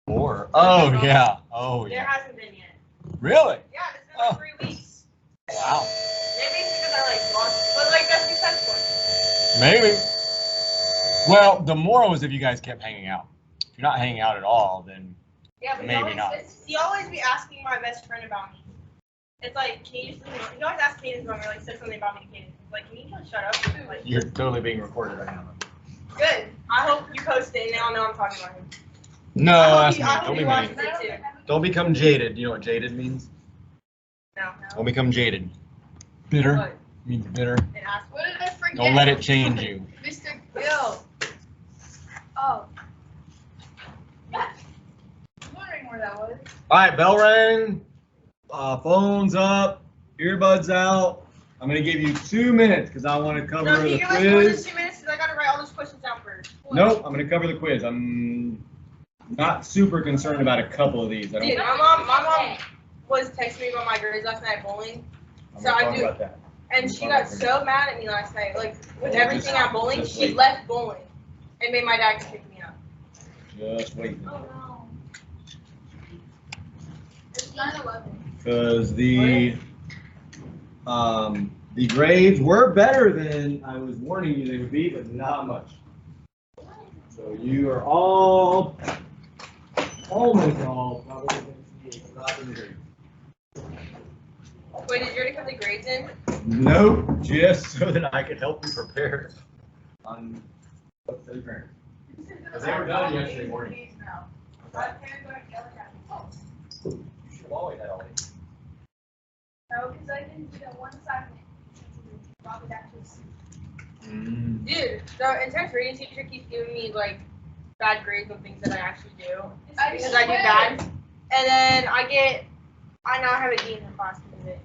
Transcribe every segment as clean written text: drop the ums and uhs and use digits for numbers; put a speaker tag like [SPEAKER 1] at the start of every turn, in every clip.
[SPEAKER 1] Or oh yeah, oh
[SPEAKER 2] There
[SPEAKER 1] yeah.
[SPEAKER 2] hasn't been yet.
[SPEAKER 1] Really?
[SPEAKER 2] Yeah, it's been like 3 weeks.
[SPEAKER 1] Wow.
[SPEAKER 2] Maybe it's because I like lost, but like that's successful.
[SPEAKER 1] Maybe. Well, the moral is if you guys kept hanging out. If you're not hanging out at all, then
[SPEAKER 2] Yeah, but
[SPEAKER 1] maybe not.
[SPEAKER 2] He always be asking my best friend about me. It's like, can you just leave me? He always asks Kaden about me, like said something about me to Kaden. Like, can you just shut up? Like,
[SPEAKER 1] You're totally being recorded right now.
[SPEAKER 2] good. I hope you post it and they all know I'm talking about him.
[SPEAKER 1] No, that's me. Don't be
[SPEAKER 2] watches
[SPEAKER 1] mean.
[SPEAKER 2] it too.
[SPEAKER 1] Don't become jaded. You know what jaded means?
[SPEAKER 2] No.
[SPEAKER 1] Don't become jaded. Bitter
[SPEAKER 2] What?
[SPEAKER 1] means bitter.
[SPEAKER 2] And ask,
[SPEAKER 3] What did I forget?
[SPEAKER 1] Don't let it change you.
[SPEAKER 3] Mr. Gill. Oh. I'm wondering where that was.
[SPEAKER 1] All right, bell rang. Phones up. Earbuds out. I'm gonna give you 2 minutes because I want to cover
[SPEAKER 2] no,
[SPEAKER 1] the
[SPEAKER 2] you give us more than
[SPEAKER 1] quiz.
[SPEAKER 2] 2 minutes because I gotta write all those questions down first.
[SPEAKER 1] Nope, I'm gonna cover the quiz. I'm not super concerned about a couple of these. I don't.
[SPEAKER 2] Dude, my mom was texting me about my grades last night at bowling.
[SPEAKER 1] I'm
[SPEAKER 2] So
[SPEAKER 1] gonna
[SPEAKER 2] I
[SPEAKER 1] talk
[SPEAKER 2] do,
[SPEAKER 1] about that.
[SPEAKER 2] and she got so mad at me last night, like with everything at bowling,
[SPEAKER 1] just
[SPEAKER 2] she
[SPEAKER 1] wait.
[SPEAKER 2] left bowling and made my dad pick me up.
[SPEAKER 1] Just wait.
[SPEAKER 3] Oh no. It's 9/11.
[SPEAKER 1] Because the grades were better than I was warning you they would be, but not much. So you are all, almost all, probably going to see a drop in grades.
[SPEAKER 2] Wait, did you already put the grades in?
[SPEAKER 1] Nope, just so that I could help you prepare on what's the parent. Because they were done yesterday morning. You should have always had all these.
[SPEAKER 3] No, because I didn't do that one assignment. Rob was actually
[SPEAKER 2] Dude, the intense reading teacher keeps giving me like bad grades on things that I actually do because I do bad, and then I now have a D in the class because of it.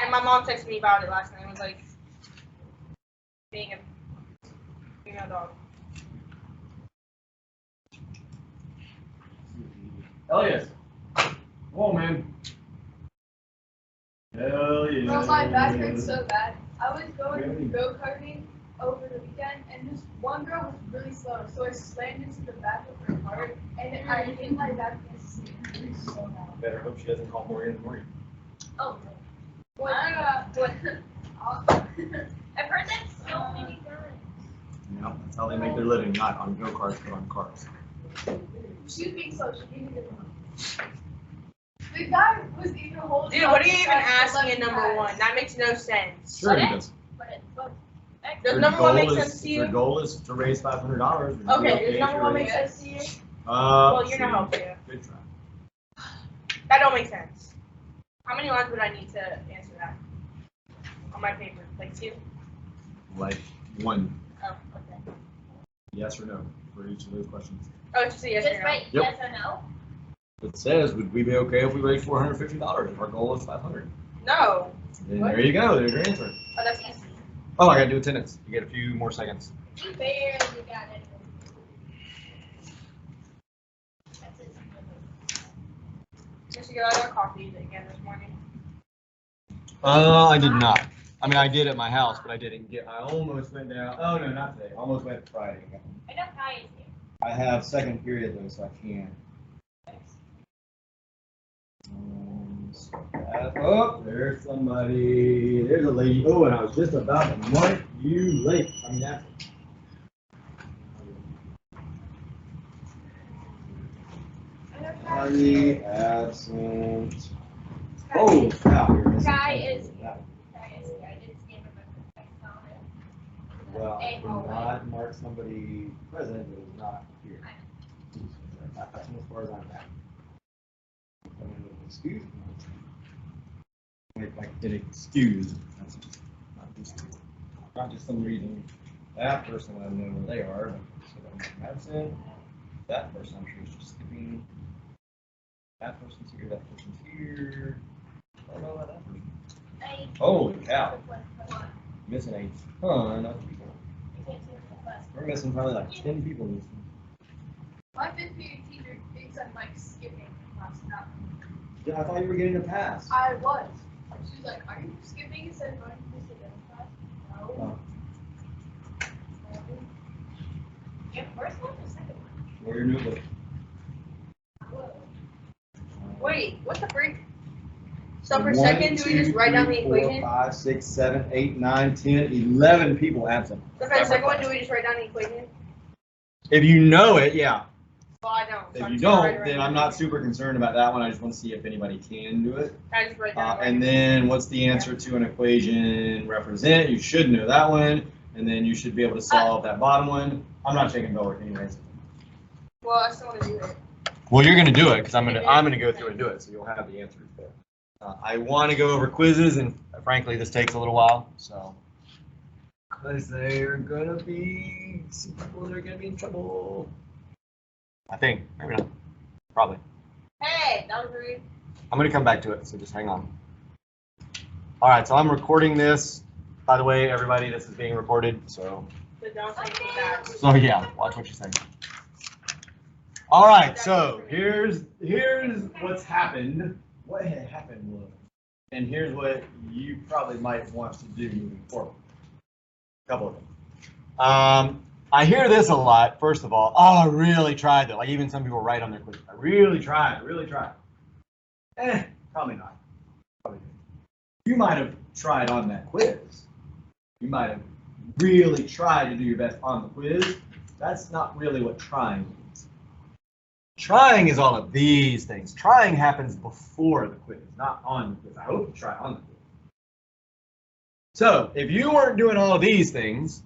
[SPEAKER 2] And my mom texted me about it last night and was like, being a female dog.
[SPEAKER 1] Elias, come on, man. Hell yeah.
[SPEAKER 3] Bro, my back hurts so bad. I was going go-karting over the weekend, and this one girl was really slow, so I slammed into the back of her car, and I hit my back against the seat. It hurt so bad.
[SPEAKER 1] Better hope she doesn't call Morgan in the morning.
[SPEAKER 3] Oh, no.
[SPEAKER 2] I've heard that so many times.
[SPEAKER 1] Yeah, that's how they make their living, not on go-karts, but on cars.
[SPEAKER 3] She was being slow. She gave me the one. The guy was even holding.
[SPEAKER 2] Dude, what are you even asking in number one? That makes no sense.
[SPEAKER 1] Sure he does.
[SPEAKER 2] Does number one make sense to
[SPEAKER 1] Their
[SPEAKER 2] you?
[SPEAKER 1] goal is to raise $500.
[SPEAKER 2] Okay, does number one make sense to you?
[SPEAKER 1] Well,
[SPEAKER 2] you're not helping.
[SPEAKER 1] Good try.
[SPEAKER 2] That don't make sense. How many lines would I need to answer that on my paper? Like 2?
[SPEAKER 1] Like 1
[SPEAKER 2] Oh, okay.
[SPEAKER 1] yes or no for each of those questions.
[SPEAKER 2] Oh, it's just a yes or no.
[SPEAKER 1] Yep.
[SPEAKER 3] Yes or no?
[SPEAKER 1] It says, would we be okay if we raised $450 if our goal is $500?
[SPEAKER 2] No.
[SPEAKER 1] Then there you go. There's your answer.
[SPEAKER 2] Oh, that's easy.
[SPEAKER 1] Oh, I gotta do attendance. You get a few more seconds.
[SPEAKER 3] You barely got it.
[SPEAKER 2] Did you get out of coffee again this morning?
[SPEAKER 1] I did not. I mean, I did at my house, but I didn't get. I almost went down. Oh no, not today. I almost went Friday.
[SPEAKER 3] I know how you do.
[SPEAKER 1] I have second period though, so I can't. Oh, there's somebody. There's a lady. Oh, and I was just about to mark you late. I mean, that's. Party absent. Oh, wow.
[SPEAKER 3] Kai is.
[SPEAKER 1] Well, I did not mark somebody present that is not here. That's as far as I'm at. Excuse me. Like an excuse. That's not just some reason. That person I know where they are. So I'm absent. That person I'm sure is just skipping. That person's here. That person's here. I don't know about that person. Holy cow. Missing a ton of people. We're missing probably like 10 people this week.
[SPEAKER 3] My fifth period teacher thinks I'm like skipping class now.
[SPEAKER 1] Yeah, I thought you were getting a pass.
[SPEAKER 3] I was. She was like, "Are you skipping instead of going to this again class?" No.
[SPEAKER 1] Oh.
[SPEAKER 3] Yeah, first one or second one?
[SPEAKER 1] Or your notebook.
[SPEAKER 2] Wait, what the freak? So per second, do we just write down the equation?
[SPEAKER 1] 4, 5, 6, 7, 8, 9, 10, 11 people absent.
[SPEAKER 2] So for the second one, do we just write down the equation?
[SPEAKER 1] If you know it, yeah.
[SPEAKER 2] Well, I don't.
[SPEAKER 1] If you don't, then I'm not super concerned about that one. I just want to see if anybody can do it.
[SPEAKER 2] I just write down.
[SPEAKER 1] And then what's the answer to an equation represent? You should know that one. And then you should be able to solve that bottom one. I'm not checking Bellwork anyways.
[SPEAKER 2] Well, I still want to do it.
[SPEAKER 1] Well, you're going to do it because I'm gonna go through and do it, so you'll have the answers there. I want to go over quizzes, and frankly, this takes a little while, so because they're gonna be some people that are gonna be in trouble. I think maybe not, probably.
[SPEAKER 2] Hey, that was rude.
[SPEAKER 1] I'm gonna come back to it, so just hang on. All right, so I'm recording this. By the way, everybody, this is being recorded, so.
[SPEAKER 2] So don't say that.
[SPEAKER 1] So yeah, watch what you say. All right, so here's what's happened. What had happened was, and here's what you probably might want to do moving forward. A couple of things. I hear this a lot. First of all, oh, I really tried though. Like even some people write on their quiz, I really tried. Probably not. Probably not. You might have tried on that quiz. You might have really tried to do your best on the quiz. That's not really what trying means. Trying is all of these things. Trying happens before the quiz, not on the quiz. I hope you try on the quiz. So if you weren't doing all of these things,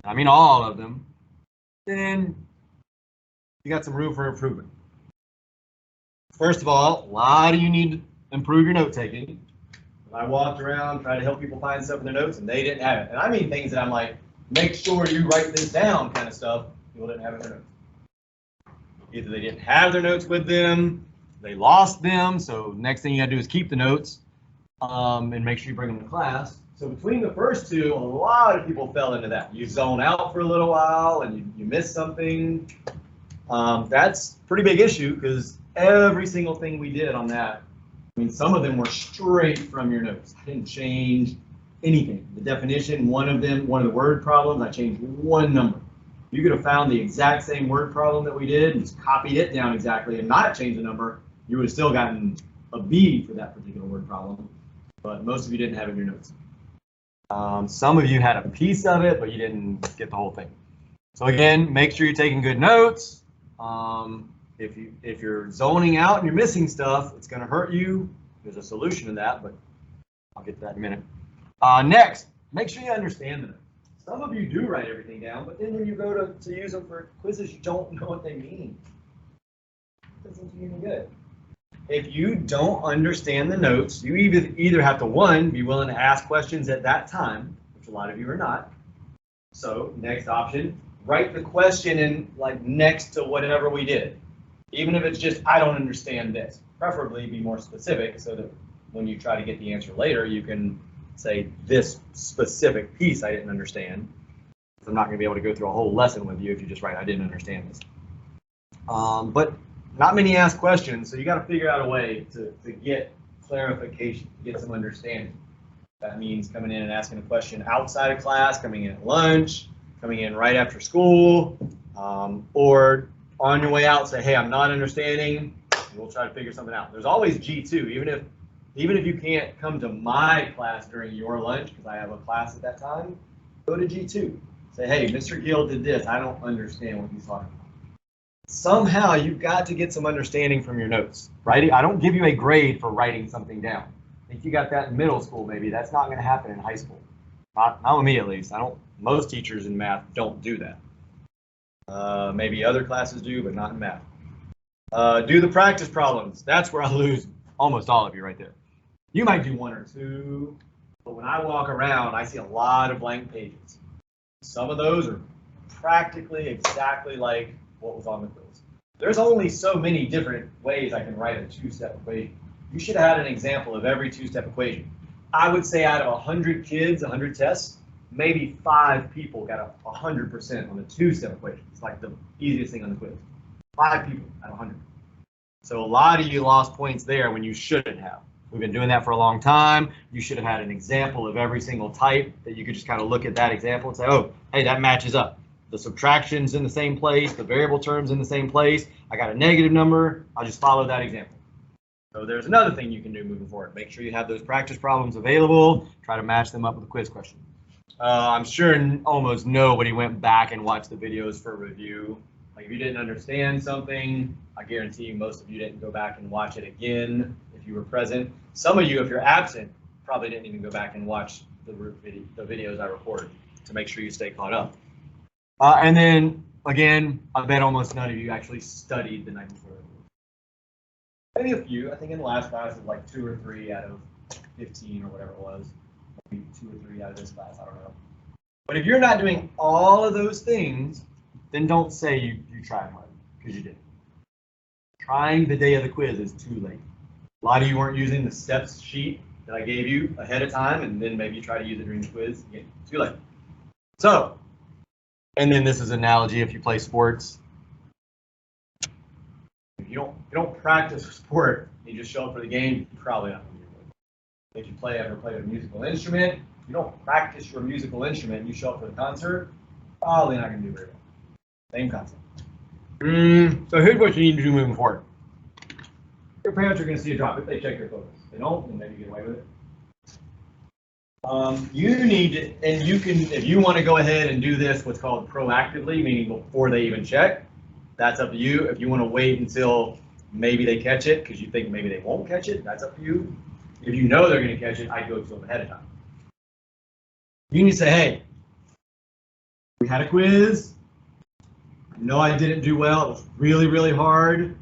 [SPEAKER 1] I mean all of them, then you got some room for improvement. First of all, why do you need to improve your note taking? I walked around trying to help people find stuff in their notes and they didn't have it. And I mean things that I'm like, make sure you write this down kind of stuff. People didn't have it in their notes. Either they didn't have their notes with them, they lost them, so next thing you gotta do is keep the notes and make sure you bring them to class. So between the first two, a lot of people fell into that. You zone out for a little while and you miss something. That's a pretty big issue because every single thing we did on that, I mean, some of them were straight from your notes. I didn't change anything. The definition, one of the word problems, I changed one number. You could have found the exact same word problem that we did and just copied it down exactly and not changed the number. You would have still gotten a B for that particular word problem, but most of you didn't have it in your notes. Some of you had a piece of it, but you didn't get the whole thing. So again, make sure you're taking good notes. If you're zoning out and you're missing stuff, it's going to hurt you. There's a solution to that, but I'll get to that in a minute. Next, make sure you understand the notes. Some of you do write everything down, but then when you go to use them for quizzes, you don't know what they mean. It doesn't do any good. If you don't understand the notes, you either have to, one, be willing to ask questions at that time, which a lot of you are not. So next option, write the question in like next to whatever we did. Even if it's just, I don't understand this. Preferably be more specific so that when you try to get the answer later, you can say this specific piece I didn't understand. I'm not going to be able to go through a whole lesson with you if you just write, I didn't understand this. But not many ask questions, so you got to figure out a way to get clarification, get some understanding. That means coming in and asking a question outside of class, coming in at lunch, coming in right after school, or on your way out, say, hey, I'm not understanding, and we'll try to figure something out. There's always G2, even if you can't come to my class during your lunch, because I have a class at that time, go to G2. Say, hey, Mr. Gill did this. I don't understand what he's talking about. Somehow you've got to get some understanding from your notes. Writing, I don't give you a grade for writing something down. I think you got that in middle school, maybe. That's not going to happen in high school. Not with me, at least. Most teachers in math don't do that. Maybe other classes do, but not in math. Do the practice problems. That's where I lose almost all of you right there. You might do one or two, but when I walk around, I see a lot of blank pages. Some of those are practically exactly like what was on the quiz. There's only so many different ways I can write a two-step equation. You should have had an example of every two-step equation. I would say out of 100 kids, 100 tests, maybe 5 people got 100% on the two-step equation. It's like the easiest thing on the quiz. 5 people out of 100. So a lot of you lost points there when you shouldn't have. We've been doing that for a long time. You should have had an example of every single type that you could just kind of look at that example and say, oh, hey, that matches up. the subtraction's in the same place, the variable term's in the same place, I got a negative number, I'll just follow that example. So there's another thing you can do moving forward. Make sure you have those practice problems available, try to match them up with a quiz question. I'm sure almost nobody went back and watched the videos for review. Like if you didn't understand something, I guarantee most of you didn't go back and watch it again if you were present. Some of you, if you're absent, probably didn't even go back and watch the videos I recorded to make sure you stay caught up. And then, again, I bet almost none of you actually studied the night before. Maybe a few. I think in the last class it was like 2 or 3 out of 15 or whatever it was. Maybe 2 or 3 out of this class, I don't know. But if you're not doing all of those things, then don't say you tried hard, because you didn't. Trying the day of the quiz is too late. A lot of you weren't using the steps sheet that I gave you ahead of time, and then maybe you try to use it during the quiz. Again, too late. So, and then this is an analogy if you play sports. If you don't practice sport, you just show up for the game, you're probably not going to do it. If you ever play a musical instrument, if you don't practice your musical instrument and you show up for the concert, probably not going to do very well. Same concept. So here's what you need to do moving forward. Your parents are going to see a drop if they check your photos. If they don't, then maybe get away with it. You need to, and you can, if you want to go ahead and do this, what's called proactively, meaning before they even check, that's up to you. If you want to wait until maybe they catch it, because you think maybe they won't catch it, that's up to you. If you know they're going to catch it, I'd go to them ahead of time. You need to say, hey, we had a quiz. I know I didn't do well. It was really, really hard.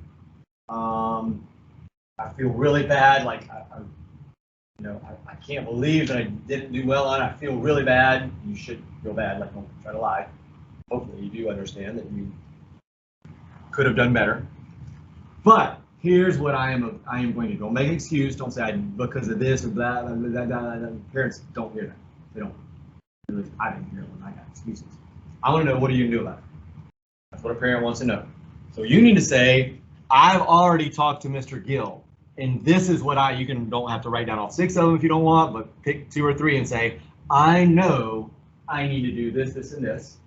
[SPEAKER 1] I feel really bad. Like I can't believe that I didn't do well on it. I feel really bad. You should feel bad. Like, don't try to lie. Hopefully, you do understand that you could have done better. But here's what I am going to do. Don't make an excuse. Don't say because of this or blah, blah, blah, blah, blah. Parents don't hear that. They don't. I didn't hear it when I got excuses. I want to know, what are you going to do about it? That's what a parent wants to know. So you need to say, I've already talked to Mr. Gill, and this is what don't have to write down all 6 of them if you don't want, but pick 2 or 3 and say, I know I need to do this, this, and this.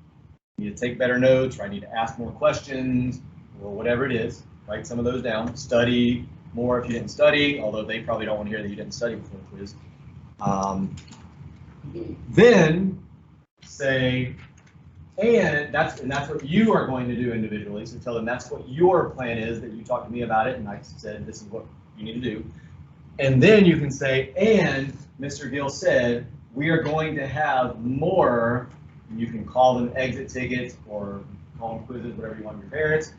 [SPEAKER 1] I need to take better notes, or I need to ask more questions, or whatever it is. Write some of those down. Study more if you didn't study, although they probably don't want to hear that you didn't study before the quiz. Then say, and that's what you are going to do individually. So tell them that's what your plan is, that you talked to me about it, and I said this is what you need to do. And then you can say, and Mr. Gill said we are going to have more. You can call them exit tickets or call them quizzes, whatever you want your parents.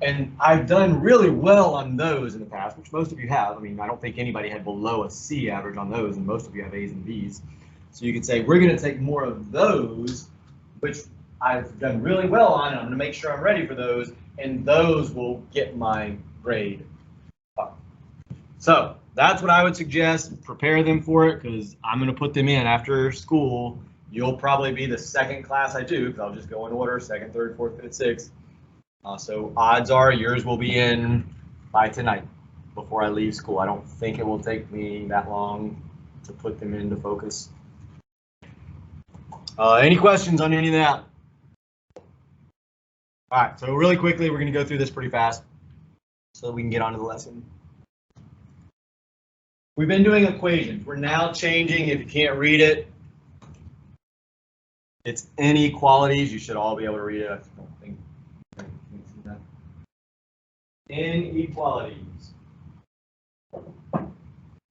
[SPEAKER 1] And I've done really well on those in the past, which most of you have. I mean, I don't think anybody had below a C average on those, and most of you have A's and B's. So you can say, we're going to take more of those, which I've done really well on, and I'm going to make sure I'm ready for those, and those will get my grade up. So that's what I would suggest. Prepare them for it, because I'm going to put them in after school. You'll probably be the second class I do, because I'll just go in order, 2nd, 3rd, 4th, 5th, 6th. So odds are yours will be in by tonight before I leave school. I don't think it will take me that long to put them into focus. Any questions on any of that? All right, so really quickly, we're going to go through this pretty fast so that we can get on to the lesson. We've been doing equations. We're now changing, if you can't read it, it's inequalities. You should all be able to read it. I don't think you can see that. Inequalities.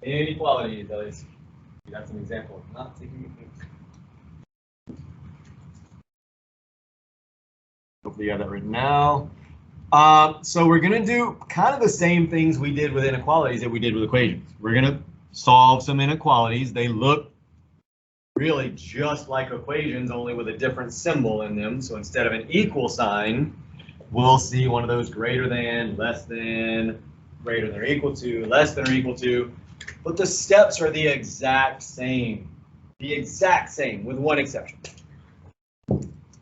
[SPEAKER 1] Inequalities, at least. That's an example of not taking the things. Hopefully you have that written now. So we're going to do kind of the same things we did with inequalities that we did with equations. We're going to solve some inequalities. They look really just like equations, only with a different symbol in them. So instead of an equal sign, we'll see one of those greater than, less than, greater than or equal to, less than or equal to. But the steps are the exact same. The exact same, with one exception.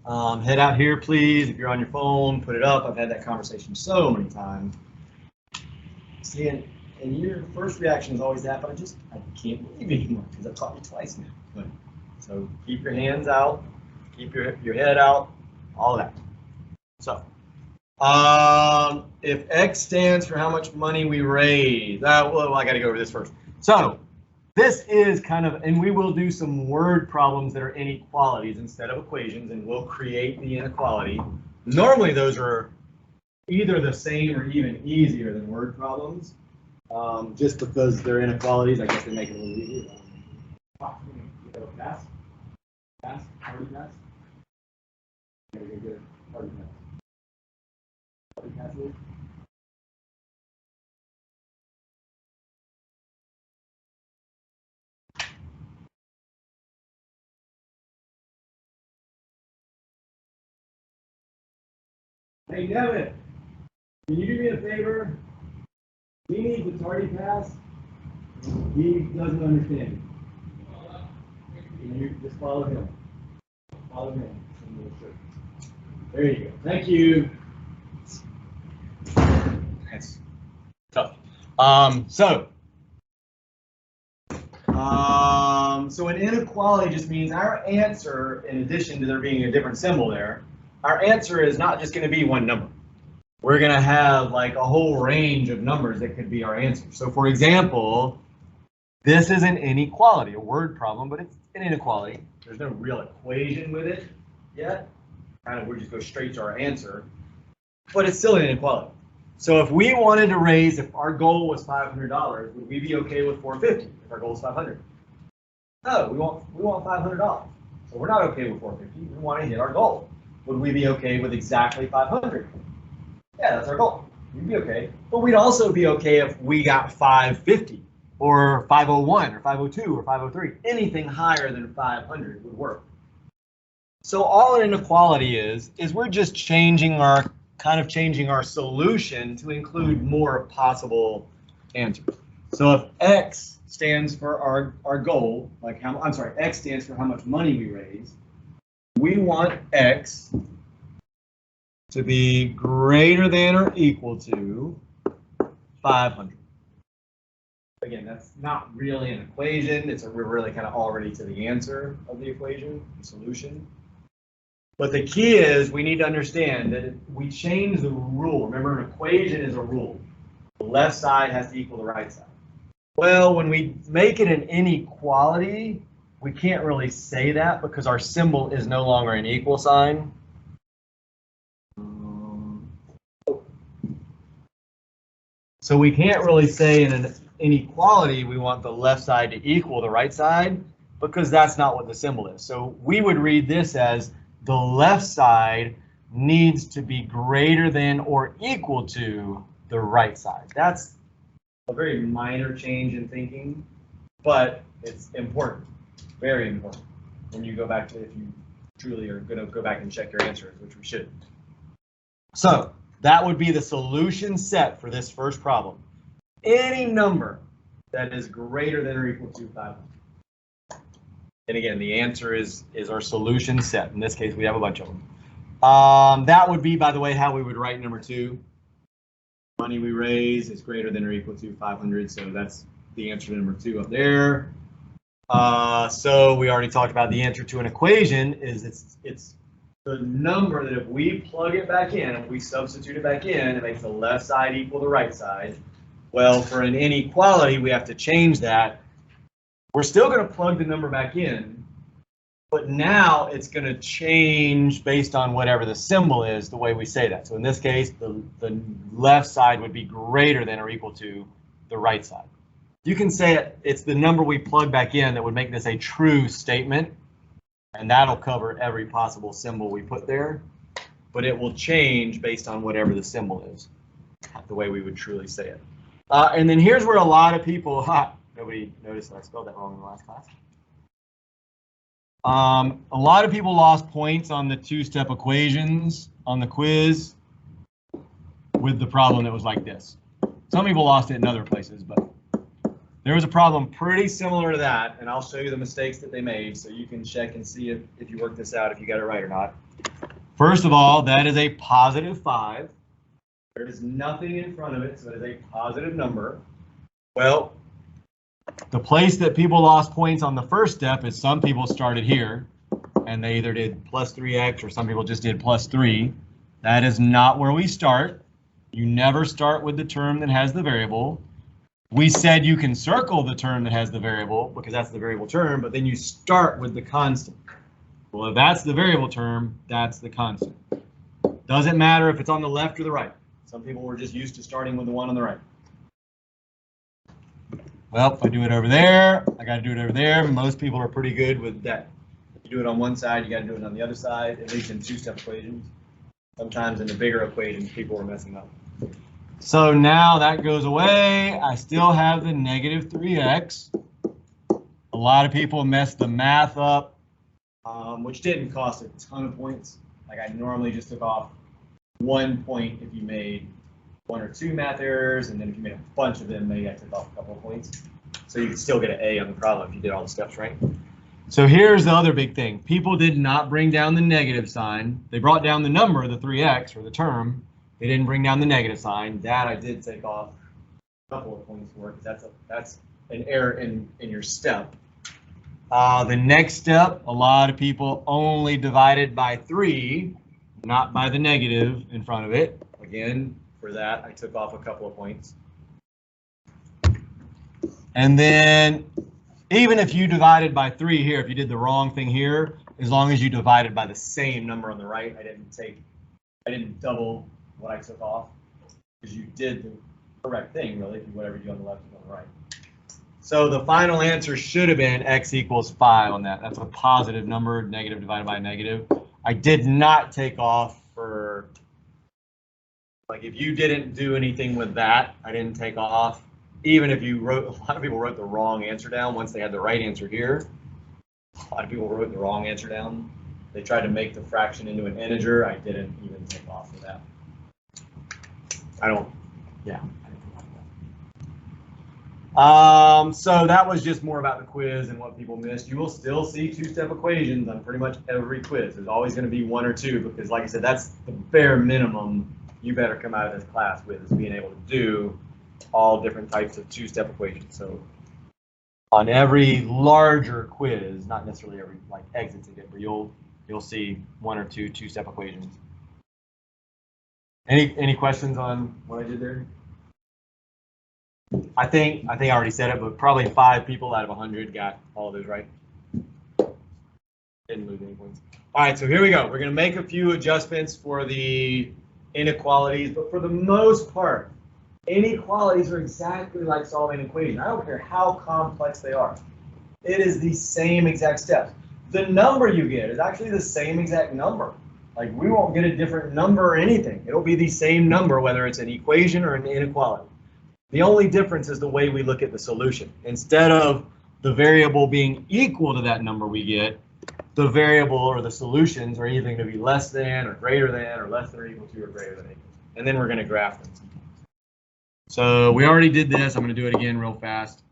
[SPEAKER 1] Head out here, please. If you're on your phone, put it up. I've had that conversation so many times. See, and your first reaction is always that, but I can't believe it anymore because I've taught you twice now. So keep your hands out, keep your head out.
[SPEAKER 4] all of that. So, if X stands for how much money we raise, well, I got to go over this first. So, this is kind of, and we will do some word problems that are inequalities instead of equations, and we'll create the inequality. Normally, those are either the same or even easier than word problems, just because they're inequalities. I guess they make it a little easier. Pass? Pass? Party pass? Okay, good. Party pass. Party pass is? Hey, Devin, can you do me a favor? He needs a tardy pass. He doesn't understand. Can you just follow him? Follow him. There you go. Thank you. That's tough. So an inequality just means our answer, in addition to there being a different symbol there, our answer is not just going to be one number. We're going to have like a whole range of numbers that could be our answer. So for example, this is an inequality, a word problem, but it's an inequality. There's no real equation with it yet. Kind of, we just go straight to our answer, but it's still an inequality. So if we wanted to raise, if our goal was $500, would we be okay with $450 if our goal is $500? No, we want $500. So we're not okay with $450. We want to hit our goal. Would we be okay with exactly $500? Yeah, that's our goal. We'd be okay. But we'd also be okay if we got $550 or $501 or $502 or $503. Anything higher than $500 would work. So all an inequality is we're just changing our solution to include more possible answers. So if X stands for our goal, like X stands for how much money we raise, we want X to be greater than or equal to 500. Again, that's not really an equation. We're really kind of already to the answer of the equation, the solution. But the key is we need to understand that we change the rule. Remember, an equation is a rule. The left side has to equal the right side. Well, when we make it an inequality, we can't really say that because our symbol is no longer an equal sign. So we can't really say in an inequality we want the left side to equal the right side because that's not what the symbol is. So we would read this as the left side needs to be greater than or equal to the right side. That's a very minor change in thinking, but it's important, very important. When you go back to, if you truly are going to go back and check your answers, which we should. So that would be the solution set for this first problem. Any number that is greater than or equal to 500. And again, the answer is our solution set. In this case, we have a bunch of them. That would be, by the way, how we would write number 2. Money we raise is greater than or equal to 500. So that's the answer to number 2 up there. So we already talked about the answer to an equation is it's the number that if we plug it back in, if we substitute it back in, it makes the left side equal the right side. Well, for an inequality, we have to change that. We're still going to plug the number back in, but now it's going to change based on whatever the symbol is, the way we say that. So in this case, the left side would be greater than or equal to the right side. You can say it's the number we plug back in that would make this a true statement, and that'll cover every possible symbol we put there, but it will change based on whatever the symbol is, the way we would truly say it. And then here's where a lot of people, nobody noticed that I spelled that wrong in the last class. A lot of people lost points on the 2-step equations on the quiz with the problem that was like this. Some people lost it in other places, but there was a problem pretty similar to that, and I'll show you the mistakes that they made so you can check and see if you work this out, if you got it right or not. First of all, that is a positive 5. There is nothing in front of it, so it is a positive number. Well, the place that people lost points on the first step is some people started here and they either did plus 3x or some people just did plus 3. That is not where we start. You never start with the term that has the variable. We said you can circle the term that has the variable because that's the variable term, but then you start with the constant. Well, if that's the variable term, that's the constant. Doesn't matter if it's on the left or the right. Some people were just used to starting with the one on the right. Well, if I do it over there, I got to do it over there. Most people are pretty good with that. If you do it on one side, you got to do it on the other side, at least in two-step equations. Sometimes in the bigger equations, people are messing up. So now that goes away. I still have the negative 3x. A lot of people mess the math up, which didn't cost a ton of points. Like I normally just took off 1 point if you made 1 or 2 math errors, and then if you made a bunch of them, maybe I took off a couple of points. So you could still get an A on the problem if you did all the steps right. So here's the other big thing. People did not bring down the negative sign. They brought down the number, the 3x, or the term. They didn't bring down the negative sign. That I did take off a couple of points for, because that's an error in your step. The next step, a lot of people only divided by 3, not by the negative in front of it. Again, for that, I took off a couple of points. And then, even if you divided by 3 here, if you did the wrong thing here, as long as you divided by the same number on the right, I didn't double what I took off, because you did the correct thing, really, whatever you do on the left and on the right. So the final answer should have been x equals 5 on that. That's a positive number, negative divided by negative. I did not take off for, like if you didn't do anything with that, I didn't take off. Even if you wrote, a lot of people wrote the wrong answer down once they had the right answer here. A lot of people wrote the wrong answer down. They tried to make the fraction into an integer. I didn't even take off for that. I didn't take off. So that was just more about the quiz and what people missed. You will still see two-step equations on pretty much every quiz. There's always going to be 1 or 2, because like I said, that's the bare minimum you better come out of this class with, is being able to do all different types of two-step equations. So on every larger quiz, not necessarily every like exit ticket, but you'll see 1 or 2 two-step equations. Any questions on what I did there? I think I already said it, but probably 5 people out of 100 got all of those right. Didn't lose any points. All right, so here we go. We're going to make a few adjustments for the inequalities, but for the most part, inequalities are exactly like solving an equation. I don't care how complex they are. It is the same exact steps. The number you get is actually the same exact number. Like we won't get a different number or anything. It'll be the same number whether it's an equation or an inequality. The only difference is the way we look at the solution. Instead of the variable being equal to that number we get, the variable or the solutions are either going to be less than or greater than or less than or equal to or greater than equal to. And then we're going to graph them. So we already did this. I'm going to do it again real fast.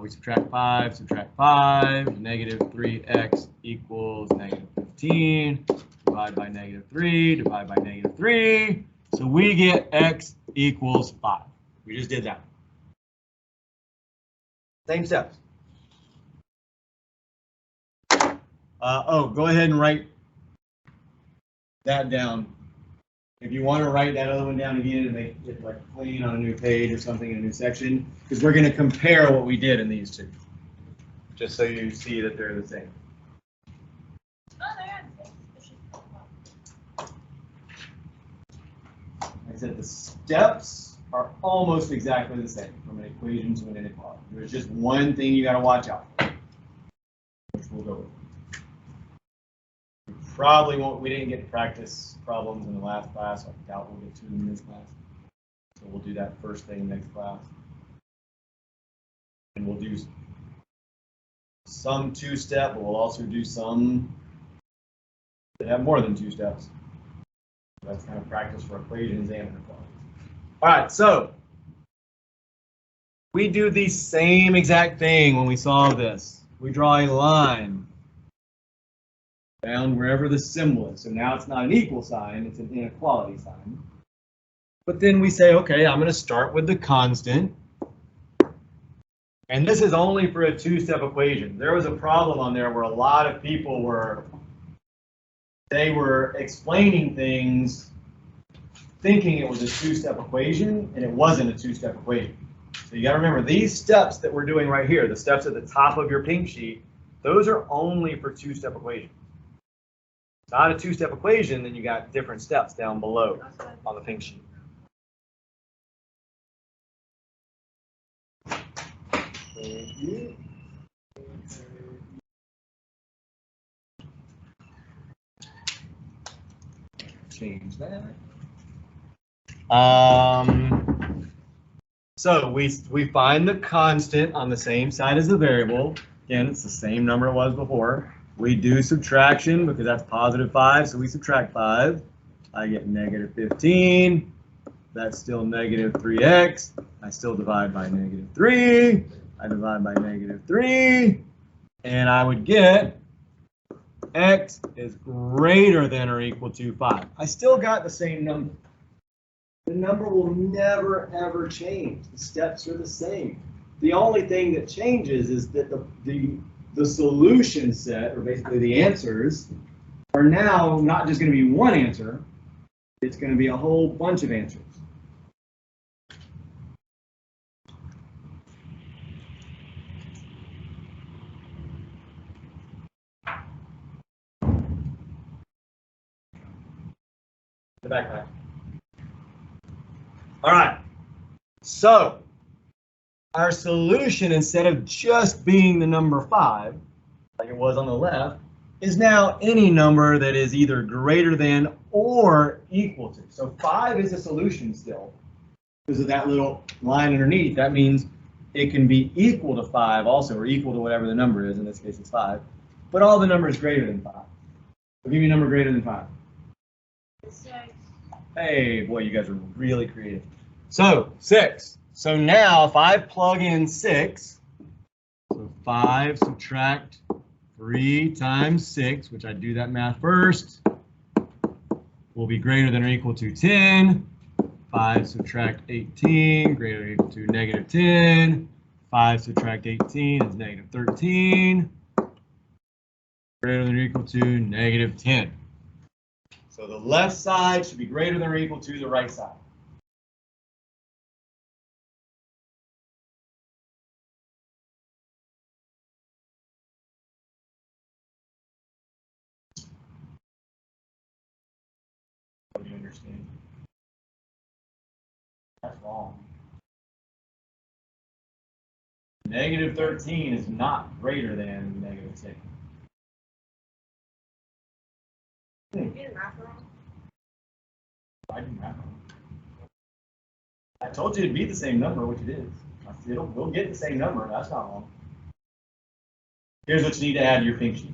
[SPEAKER 4] We subtract 5, negative 3x equals negative 15. Divide by negative 3, divide by negative 3. So we get x equals 5. We just did that. Same steps. Go ahead and write that down. If you want to write that other one down again and make it like clean on a new page or something in a new section, because we're going to compare what we did in these two, just so you see that they're the same. Like I said, the steps are almost exactly the same from an equation to an inequality. There's just one thing you got to watch out for, which we'll go with. Probably won't. We didn't get to practice problems in the last class. I doubt we'll get to them in this class. So we'll do that first thing next class. And we'll do some two-step, but we'll also do some that have more than 2 steps. So that's kind of practice for equations and inequalities. All right, so we do the same exact thing when we solve this. We draw a line down wherever the symbol is. So now it's not an equal sign, it's an inequality sign. But then we say, okay, I'm going to start with the constant. And this is only for a two-step equation. There was a problem on there where a lot of people were explaining things thinking it was a two-step equation, and it wasn't a two-step equation. So you got to remember, these steps that we're doing right here, the steps at the top of your pink sheet, those are only for two-step equations. It's not a two-step equation, then you got different steps down below on the pink sheet. Thank you. Change that. So we find the constant on the same side as the variable. Again, it's the same number it was before. We do subtraction because that's positive 5, so we subtract 5. I get negative 15. That's still negative 3x. I still divide by negative 3. I divide by negative 3. And I would get x is greater than or equal to 5. I still got the same number. The number will never, ever change. The steps are the same. The only thing that changes is that the solution set, or basically the answers, are now not just going to be one answer. It's going to be a whole bunch of answers. The backpack. All right. So our solution, instead of just being the number 5, like it was on the left, is now any number that is either greater than or equal to. So 5 is a solution still. Because of that little line underneath, that means it can be equal to 5 also, or equal to whatever the number is. In this case, it's 5. But all the numbers greater than 5. So give me a number greater than 5.
[SPEAKER 3] 6.
[SPEAKER 4] Hey, boy, you guys are really creative. So 6. So now if I plug in 6, so 5 subtract 3 times 6, which I do that math first, will be greater than or equal to 10. 5 subtract 18, greater than or equal to negative 10. 5 subtract 18 is negative 13. Greater than or equal to negative 10. So the left side should be greater than or equal to the right side. Do you understand? That's wrong. Negative 13 is not greater than negative 10.
[SPEAKER 2] You did math wrong.
[SPEAKER 4] I did math wrong. I told you it'd be the same number, which it is. We'll get the same number. That's not wrong. Here's what you need to add to your pink sheet.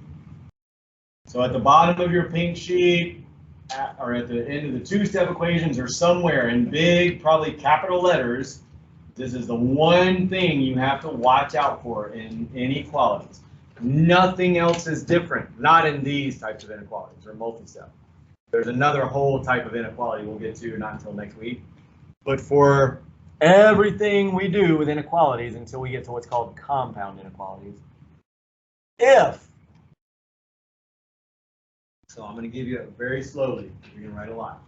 [SPEAKER 4] So at the bottom of your pink sheet, or at the end of the two-step equations, or somewhere in big, probably capital letters, this is the one thing you have to watch out for in inequalities. Nothing else is different, not in these types of inequalities or multi-step. There's another whole type of inequality we'll get to not until next week. But for everything we do with inequalities until we get to what's called compound inequalities, if, so I'm going to give you it very slowly, you're going to write a lot.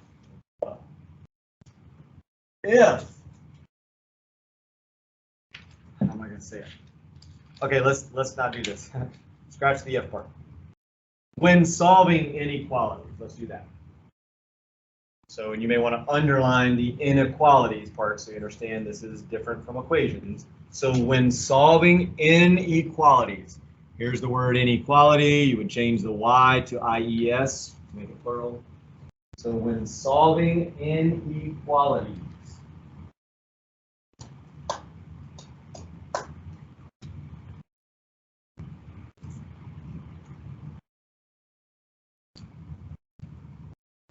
[SPEAKER 4] If, how am I going to say it? Okay, let's not do this. Scratch the if part. When solving inequalities, let's do that. So, and you may want to underline the inequalities part so you understand this is different from equations. So when solving inequalities, here's the word inequality. You would change the Y to IES to make it plural. So when solving inequalities,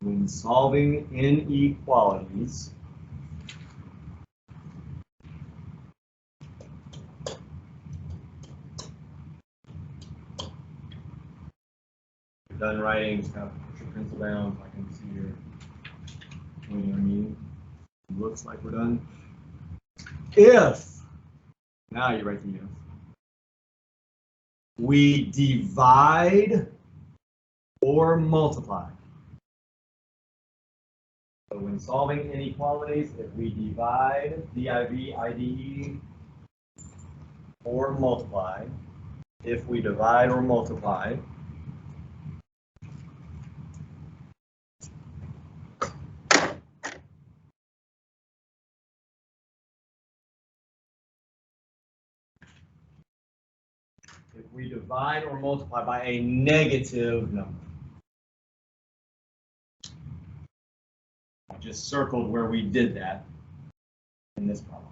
[SPEAKER 4] when solving inequalities, you're done writing, just kind of put your pencil down so I can see your, what I mean. Looks like we're done. If Now you write the if. We divide or multiply. So when solving inequalities, if we divide, D-I-V-I-D-E, or multiply, if we divide or multiply, if we divide or multiply by a negative number. I just circled where we did that in this problem.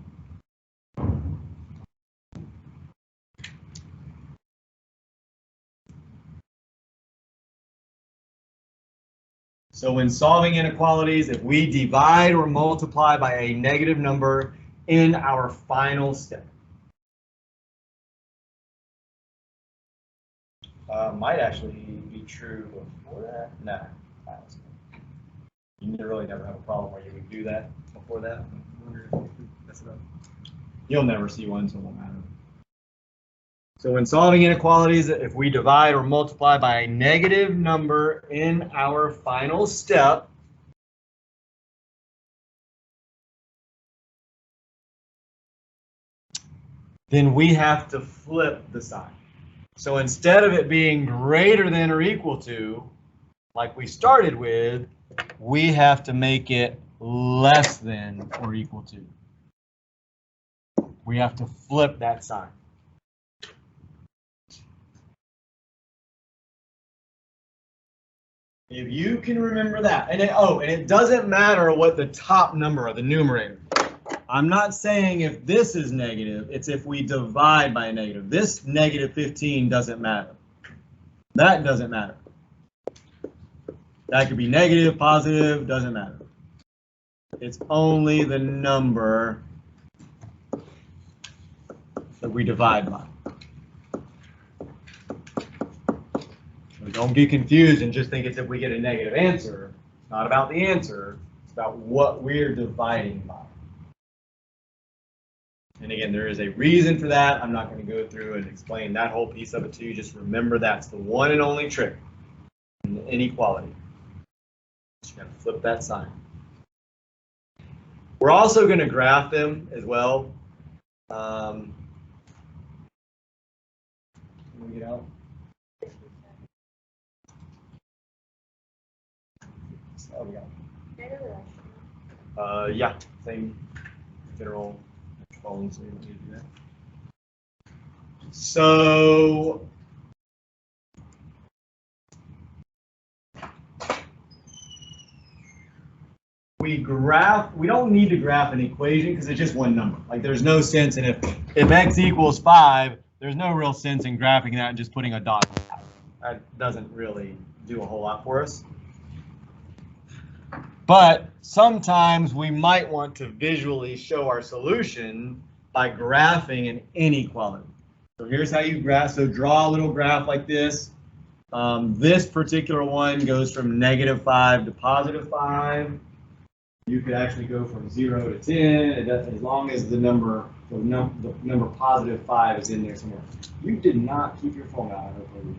[SPEAKER 4] So when solving inequalities, if we divide or multiply by a negative number in our final step. Might actually be true before that. No, you really never have a problem where you would do that before that. I wonder if you mess it up. You'll never see one, so it won't matter. So when solving inequalities, if we divide or multiply by a negative number in our final step, then we have to flip the sign. So instead of it being greater than or equal to, like we started with, we have to make it less than or equal to. We have to flip that sign. If you can remember that, and it doesn't matter what the top number of the numerator. I'm not saying if this is negative, it's if we divide by a negative. This negative 15 doesn't matter. That doesn't matter. That could be negative, positive, doesn't matter. It's only the number that we divide by. So don't get confused and just think it's if we get a negative answer. It's not about the answer. It's about what we're dividing by. And again, there is a reason for that. I'm not going to go through and explain that whole piece of it to you. Just remember that's the one and only trick in the inequality. You got to flip that sign. We're also going to graph them as well. Can we get out? Oh, we got it. Yeah, same general phone, so you don't need to do that. So we don't need to graph an equation because it's just one number. Like there's no sense in if x equals 5, there's no real sense in graphing that and just putting a dot. That doesn't really do a whole lot for us. But sometimes we might want to visually show our solution by graphing an inequality. So here's how you graph. So draw a little graph like this. This particular one goes from -5 to +5. You could actually go from 0 to 10. It does, as long as the number +5 is in there somewhere. You did not keep your phone out. I hope you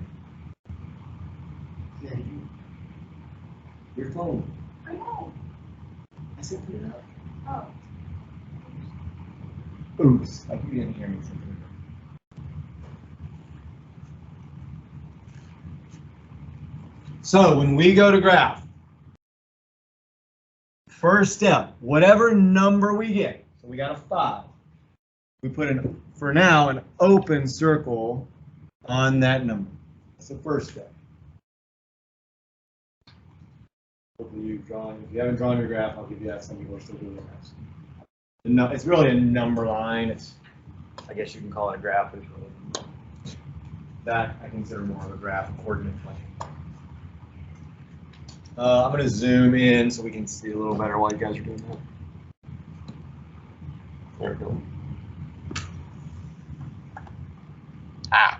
[SPEAKER 4] did. Yeah, your phone.
[SPEAKER 3] I know.
[SPEAKER 4] I said put it up.
[SPEAKER 3] Oh.
[SPEAKER 4] Oops, like you didn't hear me. So when we go to graph, first step, whatever number we get, so we got a 5, we put in, for now, an open circle on that number. That's the first step. Hopefully you've drawn, if you haven't drawn your graph, I'll give you that. Some people are still doing the graphs. No, it's really a number line. It's, I guess you can call it a graph, but it's really that I consider more of a graph coordinate plane. I'm going to zoom in so we can see a little better while you guys are doing that. There we go. Ah.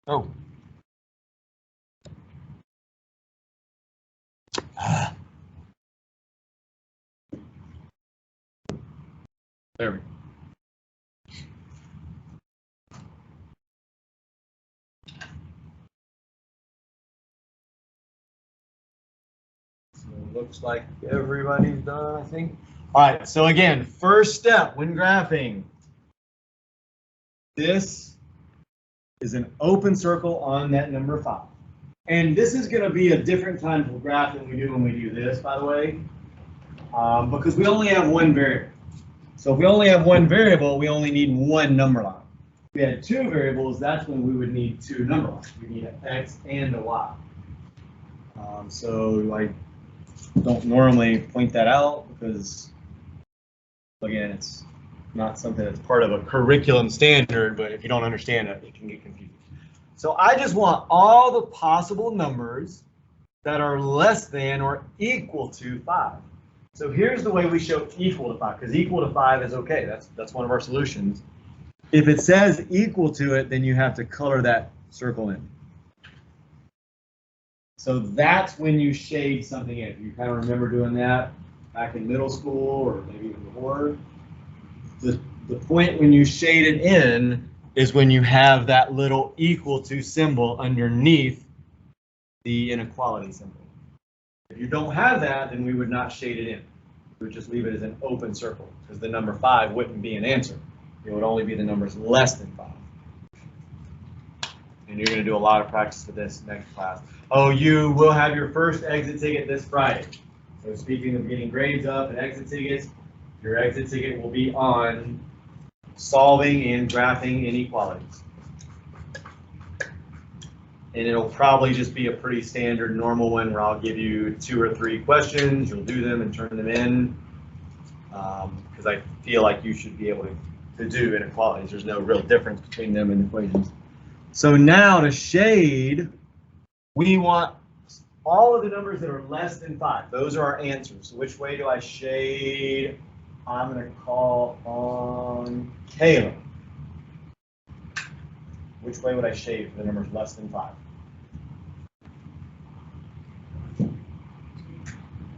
[SPEAKER 4] Oh. There we go. So it looks like everybody's done, I think. All right, so again, first step when graphing. This is an open circle on that number 5. And this is going to be a different kind of graph than we do when we do this, by the way, because we only have one variable. So if we only have one variable, we only need one number line. If we had 2 variables, that's when we would need 2 number lines. We need an X and a Y. So I don't normally point that out because, again, it's not something that's part of a curriculum standard, but if you don't understand it, it can get confusing. So I just want all the possible numbers that are less than or equal to 5. So here's the way we show equal to 5, because equal to 5 is okay. That's one of our solutions. If it says equal to it, then you have to color that circle in. So that's when you shade something in. You kind of remember doing that back in middle school or maybe even before. The point when you shade it in is when you have that little equal to symbol underneath the inequality symbol. If you don't have that, then we would not shade it in. We would just leave it as an open circle because the number 5 wouldn't be an answer. It would only be the numbers less than 5. And you're going to do a lot of practice for this next class. Oh, you will have your first exit ticket this Friday. So speaking of getting grades up and exit tickets, your exit ticket will be on solving and graphing inequalities. And it'll probably just be a pretty standard normal one where I'll give you 2 or 3 questions, you'll do them and turn them in. Because I feel like you should be able to do inequalities. There's no real difference between them and equations. So now to shade, we want all of the numbers that are less than 5. Those are our answers. So which way do I shade? I'm going to call on Caleb. Which way would I shade for the numbers less than 5?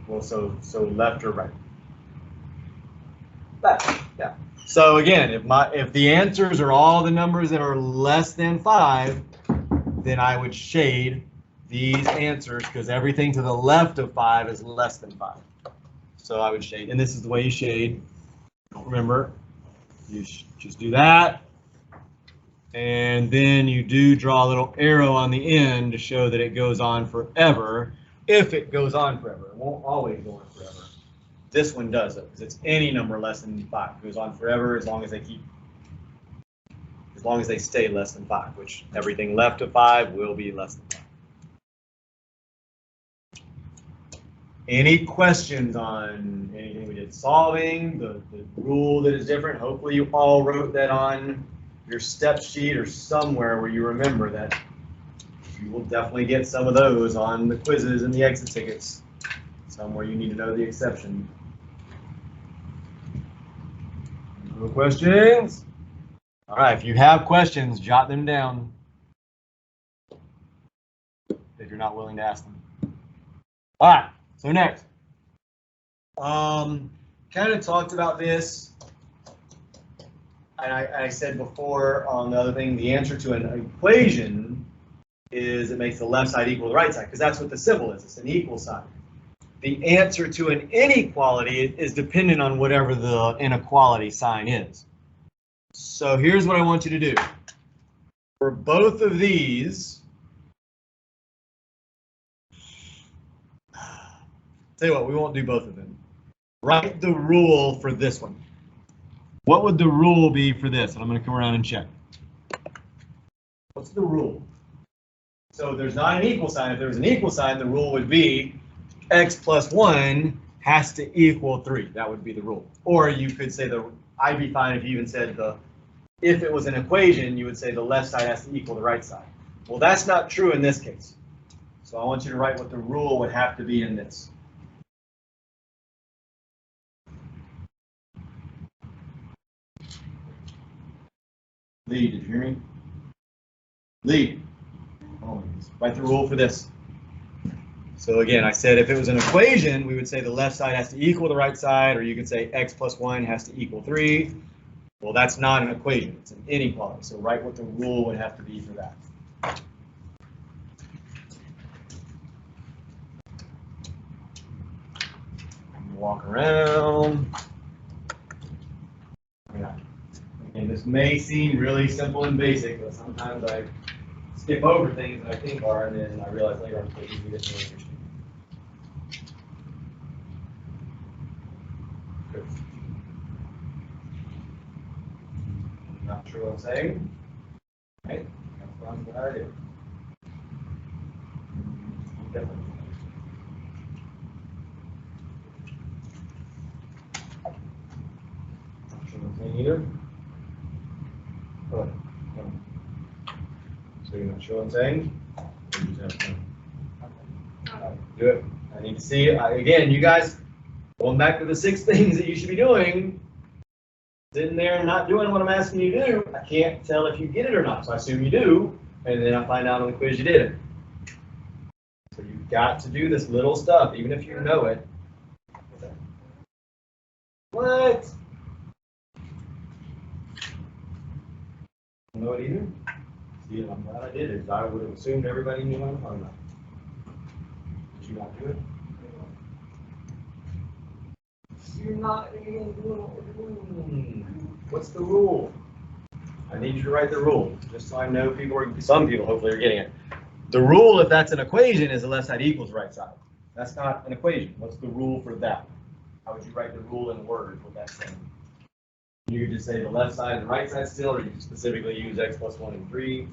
[SPEAKER 4] Well, so left or right? Left, yeah. So again, if the answers are all the numbers that are less than 5, then I would shade these answers because everything to the left of 5 is less than 5. So I would shade, and this is the way you shade. Don't remember, you just do that. And then you do draw a little arrow on the end to show that it goes on forever. If it goes on forever, it won't always go on forever. This one does it because it's any number less than 5. It goes on forever as long as they stay less than 5, which everything left of 5 will be less than 5. Any questions on anything we did? Solving, the rule that is different. Hopefully you all wrote that on your step sheet or somewhere where you remember that. You will definitely get some of those on the quizzes and the exit tickets. Somewhere you need to know the exception. No questions? All right, if you have questions, jot them down if you're not willing to ask them. All right, so next. Kind of talked about this. And I said before on the other thing, the answer to an equation is it makes the left side equal to the right side, because that's what the symbol is. It's an equal sign. The answer to an inequality is dependent on whatever the inequality sign is. So here's what I want you to do. For both of these, tell you what, we won't do both of them. Write the rule for this one. What would the rule be for this? And I'm going to come around and check. What's the rule? So there's not an equal sign. If there was an equal sign, the rule would be x plus 1 has to equal 3. That would be the rule. Or you could say I'd be fine if you even said if it was an equation, you would say the left side has to equal the right side. Well, that's not true in this case. So I want you to write what the rule would have to be in this. Lee, did you hear me? Lee, oh, write the rule for this. So again, I said if it was an equation, we would say the left side has to equal the right side, or you could say x plus 1 has to equal 3. Well, that's not an equation, it's an inequality. So write what the rule would have to be for that. Walk around. Again, this may seem really simple and basic, but sometimes I skip over things that I think are, and then I realize later on that you didn't really understand. Good. Not sure what I'm saying? Right? That's what I do. Definitely. Not sure what I'm saying either. Go ahead. So you're not sure what I'm saying? Do it. I need to see it. Again, you guys, going back to the 6 things that you should be doing, sitting there and not doing what I'm asking you to do, I can't tell if you get it or not. So I assume you do, and then I find out on the quiz you did it. So you've got to do this little stuff, even if you know it. What? Don't know it either? See, I'm glad I did it. I would have assumed everybody knew what I'm talking about. Did you not do it? You're not even doing what we're doing. What's the rule? I need you to write the rule, just so I know people are, some people hopefully are getting it. The rule, if that's an equation, is the left side equals right side. That's not an equation. What's the rule for that? How would you write the rule in words with that saying? You could just say the left side and the right side still, or you could specifically use x plus 1 and 3.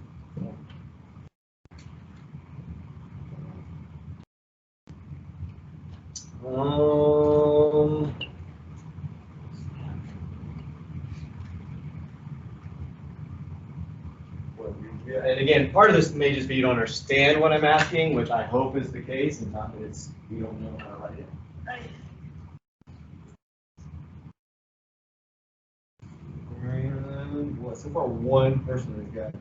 [SPEAKER 4] And again, part of this may just be you don't understand what I'm asking, which I hope is the case, and not that it's you don't know how to write it.
[SPEAKER 2] Right.
[SPEAKER 4] And what? So far, one person has got it.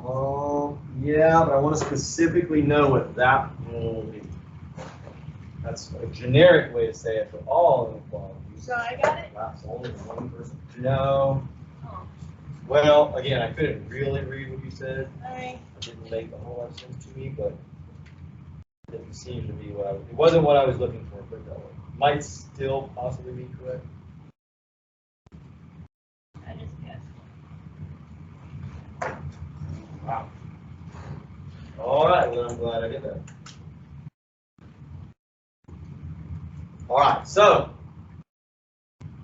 [SPEAKER 4] Oh, yeah, but I want to specifically know what that rule is. That's a generic way to say it for all inequalities.
[SPEAKER 2] So I got it?
[SPEAKER 4] That's only one person. No.
[SPEAKER 2] Oh.
[SPEAKER 4] Well, again, I couldn't really read what you said.
[SPEAKER 2] Alright.
[SPEAKER 4] It didn't make a whole lot of sense to me, but it didn't seem to be what I was, it wasn't what I was looking for, put it that way. Might still possibly be correct.
[SPEAKER 2] I just guessed.
[SPEAKER 4] Wow. All right, well, I'm glad I did that. All right, so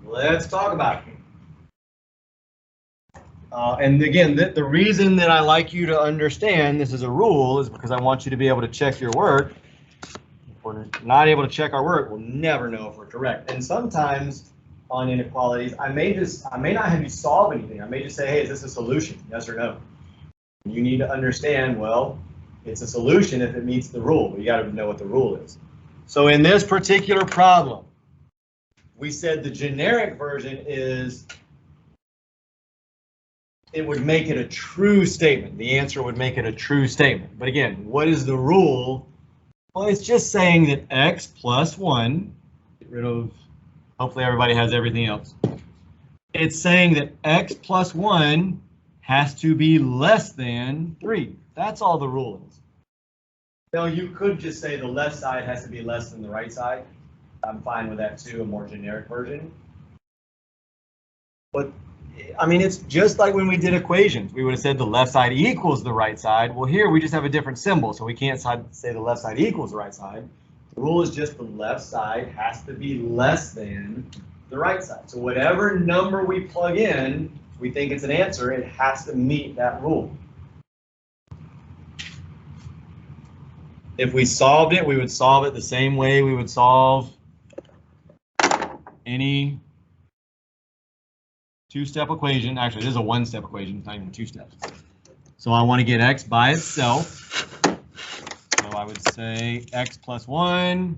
[SPEAKER 4] let's talk about it. And again, the reason that I like you to understand this is a rule is because I want you to be able to check your work. If we're not able to check our work, we'll never know if we're correct. And sometimes on inequalities, I may not have you solve anything. I may just say, hey, is this a solution? Yes or no? And you need to understand, well, it's a solution if it meets the rule, but you got to know what the rule is. So in this particular problem, we said the generic version is it would make it a true statement. The answer would make it a true statement. But again, what is the rule? Well, it's just saying that x plus 1, get rid of, hopefully everybody has everything else. It's saying that x plus 1 has to be less than 3. That's all the rule is. Now, you could just say the left side has to be less than the right side. I'm fine with that too, a more generic version. But I mean, it's just like when we did equations. We would have said the left side equals the right side. Well, here we just have a different symbol, so we can't say the left side equals the right side. The rule is just the left side has to be less than the right side. So whatever number we plug in, we think it's an answer, it has to meet that rule. If we solved it, we would solve it the same way we would solve any two-step equation. Actually, this is a one-step equation, it's not even two steps. So I want to get x by itself. So I would say x plus 1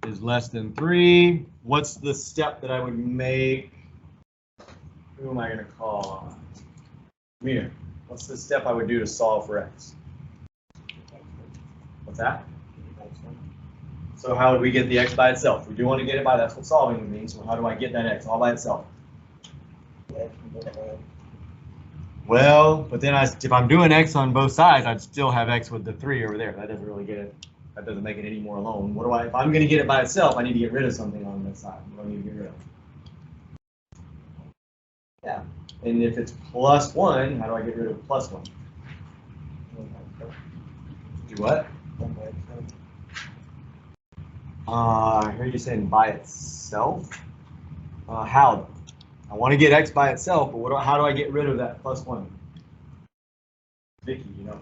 [SPEAKER 4] is less than 3. What's the step that I would make? Who am I going to call? Amir, what's the step I would do to solve for x? What's that? So how would we get the x by itself? We do want to get it by, that's what solving would mean. So how do I get that x all by itself? Well, but then if I'm doing x on both sides, I'd still have x with the 3 over there. That doesn't really get it. That doesn't make it any more alone. What do if I'm going to get it by itself, I need to get rid of something on this side. What do I need to get rid of? Yeah. And if it's plus 1, how do I get rid of plus 1? Do what? I heard you saying by itself. How though? I want to get x by itself, but how do I get rid of that plus 1? Vicky, you know.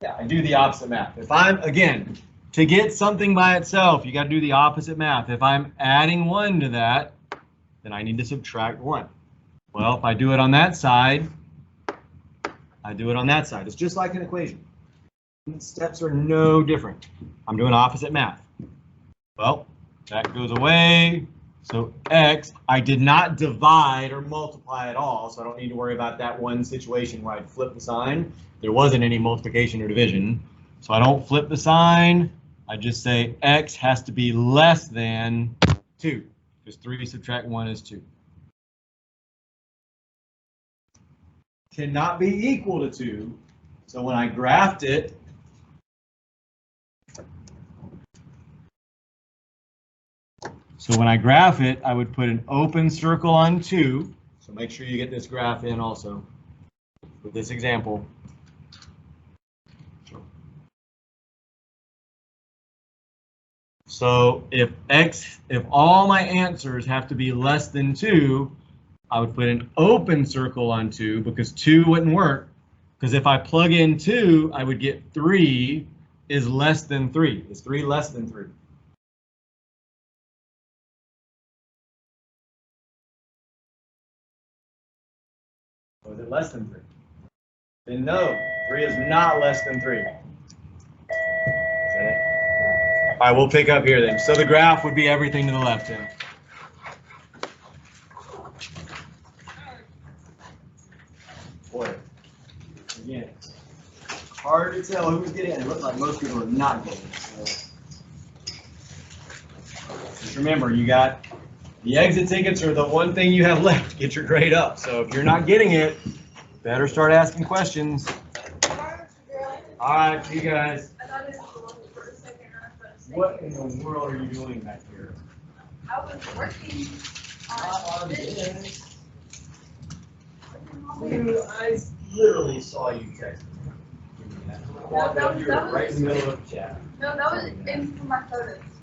[SPEAKER 4] Yeah, I do the opposite math. If I'm, again, to get something by itself, you got to do the opposite math. If I'm adding 1 to that, then I need to subtract 1. Well, if I do it on that side, I do it on that side. It's just like an equation. Steps are no different. I'm doing opposite math. Well, that goes away. So x, I did not divide or multiply at all, so I don't need to worry about that one situation where I'd flip the sign. There wasn't any multiplication or division. So I don't flip the sign. I just say x has to be less than 2, because 3 subtract 1 is 2. Cannot be equal to 2. So when I graphed it, I would put an open circle on 2. So make sure you get this graph in also with this example. So if all my answers have to be less than 2, I would put an open circle on 2 because 2 wouldn't work. Because if I plug in 2, I would get 3 is less than 3. Is 3 less than 3? Or is it less than 3? Then no, 3 is not less than 3. Is that it? All right, we'll pick up here then. So the graph would be everything to the left then. Boy, again, hard to tell who's getting it. It looks like most people are not getting it. So just remember, you got the exit tickets are the one thing you have left to get your grade up. So if you're not getting it, better start asking questions. All right, see you guys. What in the world are you doing back here?
[SPEAKER 3] I was working on this.
[SPEAKER 4] Dude, I literally saw you text me.
[SPEAKER 3] No, that was
[SPEAKER 4] right in the middle of the chat.
[SPEAKER 3] No, that was in for my photos.